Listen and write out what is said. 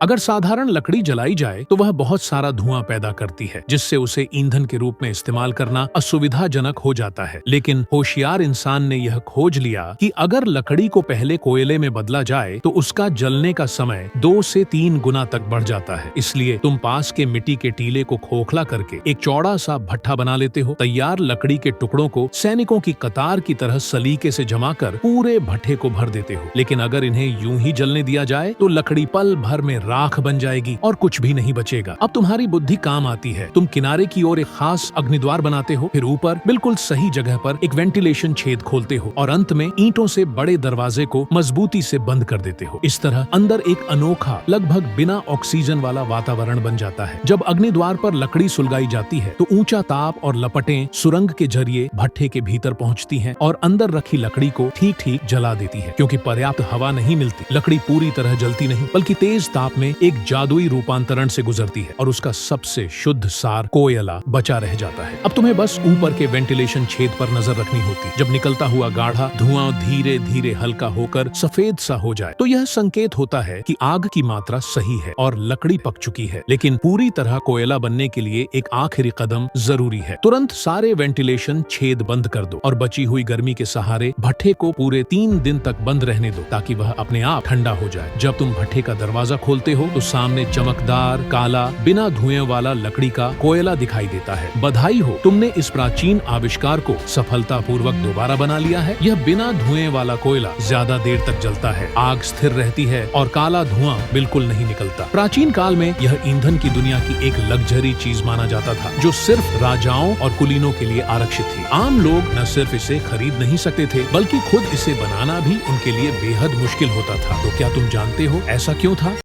अगर साधारण लकड़ी जलाई जाए तो वह बहुत सारा धुआं पैदा करती है, जिससे उसे ईंधन के रूप में इस्तेमाल करना असुविधाजनक हो जाता है। लेकिन होशियार इंसान ने यह खोज लिया कि अगर लकड़ी को पहले कोयले में बदला जाए तो उसका जलने का समय 2 से 3 गुना तक बढ़ जाता है। इसलिए तुम पास के मिट्टी के टीले को खोखला करके एक चौड़ा सा भट्ठा बना लेते हो। तैयार लकड़ी के टुकड़ों को सैनिकों की कतार की तरह सलीके से जमाकर पूरे भट्ठे को भर देते हो। लेकिन अगर इन्हें यूं ही जलने दिया जाए तो लकड़ी पल भर में राख बन जाएगी और कुछ भी नहीं बचेगा। अब तुम्हारी बुद्धि काम आती है। तुम किनारे की ओर एक खास अग्निद्वार बनाते हो, फिर ऊपर बिल्कुल सही जगह पर एक वेंटिलेशन छेद खोलते हो और अंत में ईंटों से बड़े दरवाजे को मजबूती से बंद कर देते हो। इस तरह अंदर एक अनोखा, लगभग बिना ऑक्सीजन वाला वातावरण बन जाता है। जब अग्निद्वार पर लकड़ी सुलगाई जाती है तो ऊंचा ताप और लपटें सुरंग के जरिए भट्ठे के भीतर पहुंचती हैं और अंदर रखी लकड़ी को ठीक ठीक जला देती है। क्योंकि पर्याप्त हवा नहीं मिलती, लकड़ी पूरी तरह जलती नहीं, बल्कि तेज ताप में एक जादुई रूपांतरण से गुजरती है और उसका सबसे शुद्ध सार कोयला बचा रह जाता है। अब तुम्हें बस ऊपर के वेंटिलेशन छेद पर नजर रखनी होती। जब निकलता हुआ गाढ़ा धुआं धीरे धीरे हल्का होकर सफेद सा हो जाए तो यह संकेत होता है कि आग की मात्रा सही है और लकड़ी पक चुकी है। लेकिन पूरी तरह कोयला बनने के लिए एक आखिरी कदम जरूरी है। तुरंत सारे वेंटिलेशन छेद बंद कर दो और बची हुई गर्मी के सहारे भट्ठे को पूरे 3 दिन तक बंद रहने दो, ताकि वह अपने आप ठंडा हो जाए। जब तुम भट्ठे का दरवाजा खोलते हो तो सामने चमकदार काला बिना धुएं वाला लकड़ी का कोयला दिखाई देता है। बधाई हो, तुमने इस प्राचीन आविष्कार को सफलतापूर्वक दोबारा बना लिया है। यह बिना धुएं वाला कोयला ज्यादा देर तक जलता है, आग स्थिर रहती है और काला धुआं बिल्कुल नहीं निकलता। प्राचीन काल में यह ईंधन की दुनिया की एक लग्जरी चीज माना जाता था, जो सिर्फ राजाओं और कुलीनों के लिए आरक्षित थी। आम लोग न सिर्फ इसे खरीद नहीं सकते थे, बल्कि खुद इसे बनाना भी उनके लिए बेहद मुश्किल होता था। तो क्या तुम जानते हो ऐसा क्यों था?